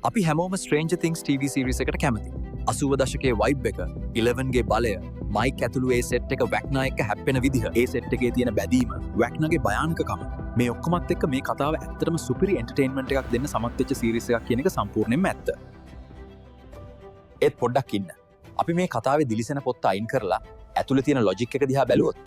අපි හැමෝම Stranger Things TV series එකට කැමති. 80 දශකයේ vibe එක, 11 ගේ බලය, මයික් ඇතුළු ඒ සෙට් එක වැක්නා එක්ක හැප්පෙන විදිහ, ඒ සෙට් එකේ තියෙන බැදීම, වැක්නාගේ භයානකකම. මේ ඔක්කොමත් එක්ක මේ කතාව ඇත්තටම සුපිරි entertainment එකක් දෙන්න සමත් වෙච්ච series එකක් කියන එක සම්පූර්ණයෙන්ම ඇත්ත. ඒත් පොඩ්ඩක් ඉන්න. අපි මේ කතාවේ දිලිසෙන පොත්ත අයින් කරලා ඇතුළේ තියෙන logic එක දිහා බැලුවොත්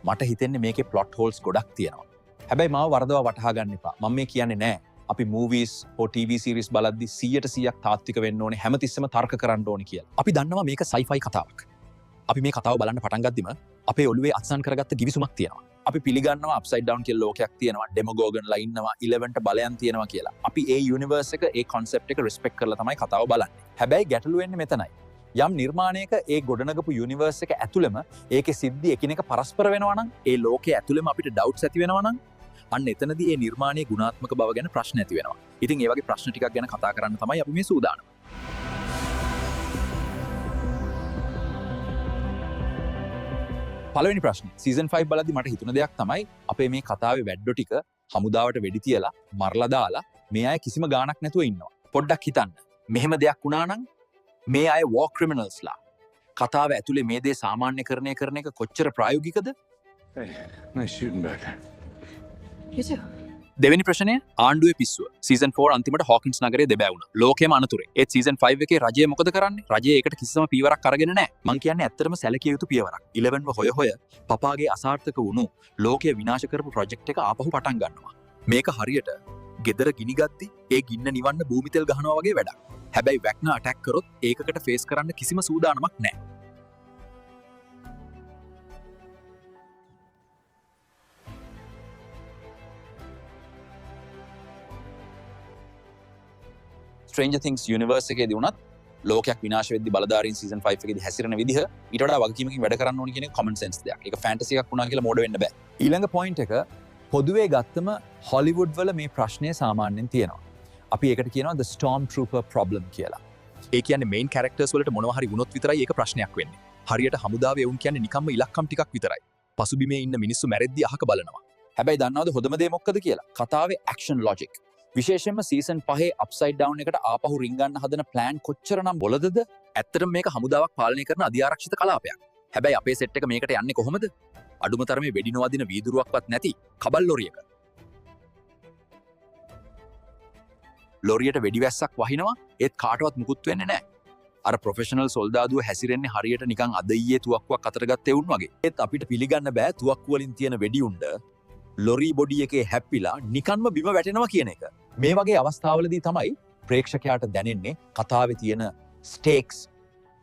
මට හිතෙන්නේ මේකේ plot holes ගොඩක් තියෙනවා. හැබැයි මාව වරදවා වටහා ගන්න එපා. මම මේ කියන්නේ නෑ අපි movies or TV series බලද්දි 100% තාත්වික වෙන්න ඕනේ, හැමතිස්සෙම තර්ක කරන්න ඕනේ කියලා. අපි දන්නවා මේක sci-fi කතාවක්. අපි මේ කතාව බලන්න පටන් ගද්දිම අපේ ඔළුවේ අත්සන් කරගත්ත ගිවිසුමක් තියෙනවා. අපි පිළිගන්නවා upside down කියලා ලෝකයක් තියෙනවා, Demogorgonලා ඉන්නවා, 11ට බලයන් තියෙනවා කියලා. අපි ඒ universe එක, ඒ concept එක respect කරලා තමයි කතාව බලන්නේ. හැබැයි ගැටලුව වෙන්නේ මෙතනයි. යම් නිර්මාණයක ඒ ගොඩනගපු යුනිවර්ස් එක ඇතුළෙම ඒකේ සිද්ධි එකිනෙක පරස්පර වෙනවා නම්, ඒ ලෝකයේ ඇතුළෙම අපිට doubts ඇති වෙනවා නම්, අන්න එතනදී ඒ නිර්මාණයේ ගුණාත්මක බව ගැන ප්‍රශ්න ඇති වෙනවා. ඉතින් ඒ වගේ ප්‍රශ්න ටිකක් ගැන කතා කරන්න තමයි අපි මේ සූදානම්. පළවෙනි ප්‍රශ්නේ, සීසන් 5 බලද්දි මට හිතුණ දෙයක් තමයි අපේ මේ කතාවේ වැඩ්ඩෝ ටික හමුදාවට වෙඩි තියලා මරලා දාලා මේ අය කිසිම ගාණක් නැතුව ඉන්නවා. පොඩ්ඩක් හිතන්න. මෙහෙම දෙයක් වුණා නම් මේ අය war criminalsලා. කතාව ඇතුලේ මේ දේ සාමාන්‍යකරණය කරන එක කොච්චර ප්‍රායෝගිකද? Hey, nice shooting back there. You too. දෙවෙනි ප්‍රශ්නය, ආණ්ඩුවේ පිස්සුව. සීසන් 4 අන්තිමට හොකින්ස් නගරේ දෙබැවුණා. ලෝකෙම අනතුරේ. ඒත් සීසන් 5 එකේ රජය මොකද කරන්නේ? රජය ඒකට කිසිම පීවරක් අරගෙන නැහැ. මං කියන්නේ ඇත්තටම සැලකිය යුතු පීවරක්. 11ව හොය පපාගේ අසාර්ථක වුණු ලෝකය විනාශ කරපු ප්‍රොජෙක්ට් එක ආපහු පටන් ගන්නවා. මේක හරියට ගෙදර ගිනි ගද්දි ඒ ගින්න නිවන්න භූමි තෙල් ගහනවා වගේ වැඩක්. හැබැයි වැක්නා අටැක් කරොත් ඒකකට ෆේස් කරන්න කිසිම සූදානමක් නැහැ. Stranger Things universe එකේදී වුණත් ලෝකයක් විනාශ වෙද්දී බලධාරීන් season 5 එකේදී හැසිරෙන විදිහ ඊට වඩා වගකීමකින් වැඩ කරන්න ඕන කියන එක common sense දෙයක්. ඒක fantasy එකක් වුණා කියලා මෝඩ වෙන්න බෑ. ඊළඟ point එක, පොදුවේ ගත්තම Hollywood වල මේ ප්‍රශ්නය සාමාන්‍යයෙන් තියෙනවා. අපි ඒකට කියනවා the stormtrooper problem කියලා. ඒ කියන්නේ main characters වලට මොනවා හරි වුණොත් විතරයි ඒක ප්‍රශ්නයක් වෙන්නේ. හරියට හමුදාවේ වුන් කියන්නේ නිකම්ම ඉලක්කම් ටිකක් විතරයි. පසුබිමේ ඉන්න මිනිස්සු මැරෙද්දී අහක බලනවා. හැබැයි දන්නවද හොඳම දේ මොකක්ද කියලා? කතාවේ action logic. විශේෂයෙන්ම සීසන් 5 අප්සයිඩ් ඩවුන් එකට ආපහු රින්ගන්න හදන ප්ලෑන් කොච්චරනම් බොළදද? ඇත්තටම මේක හමුදාවක් පාලනය කරන අධිආරක්ෂිත කලාපයක්. හැබැයි අපේ සෙට් එක මේකට යන්නේ කොහොමද? අඩුම තරමේ වෙඩි නොවදින වීදුරුවක්වත් නැති කබල් ලොරියක. ලොරියට වෙඩි වැස්සක් වහිනවා, ඒත් කාටවත් මුකුත් වෙන්නේ නැහැ. අර ප්‍රොෆෙෂනල් සොල්දාදුව හැසිරෙන්නේ හරියට නිකන් අද ඊයේ තුවක්කුවක් අතට ගත්තේ වුන් වගේ. ඒත් අපිට පිළිගන්න බෑ තුවක්කුව වලින් තියෙන වෙඩි උණ්ඩ ලොරි බොඩි එකේ හැප්පිලා නිකන්ම බිම වැටෙනවා කියන එක. මේ වගේ අවස්ථාවලදී තමයි ප්‍රේක්ෂකයාට දැනෙන්නේ කතාවේ තියෙන ස්ටේක්ස්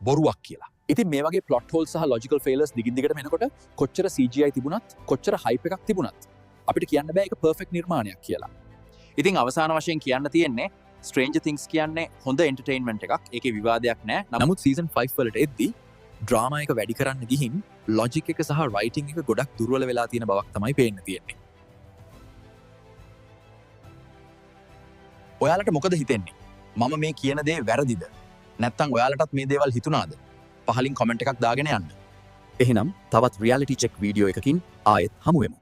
බොරුවක් කියලා. ඉතින් මේ වගේ plot holes සහ logical failures දිගින් දිගටම එනකොට කොච්චර CGI තිබුණත්, කොච්චර hype එකක් තිබුණත් අපිට කියන්න බෑ ඒක perfect නිර්මාණයක් කියලා. ඉතින් අවසාන වශයෙන් කියන්න තියෙන්නේ Stranger Things කියන්නේ හොඳ entertainment එකක්. ඒකේ විවාදයක් නැහැ. නමුත් season 5 වලට එද්දී ඩ්‍රාමා එක වැඩි කරන්න ගිහින් logic එක සහ writing එක ගොඩක් දුර්වල වෙලා තියෙන බවක් තමයි පේන්න තියෙන්නේ. ඔයාලට මොකද හිතෙන්නේ? මම මේ කියන දේ වැරදිද? නැත්නම් ඔයාලටත් මේ දේවල් හිතුණාද? පහලින් කමෙන්ට් එකක් දාගෙන යන්න. එහෙනම් තවත් reality check වීඩියෝ එකකින් ආයෙත් හමු වෙමු.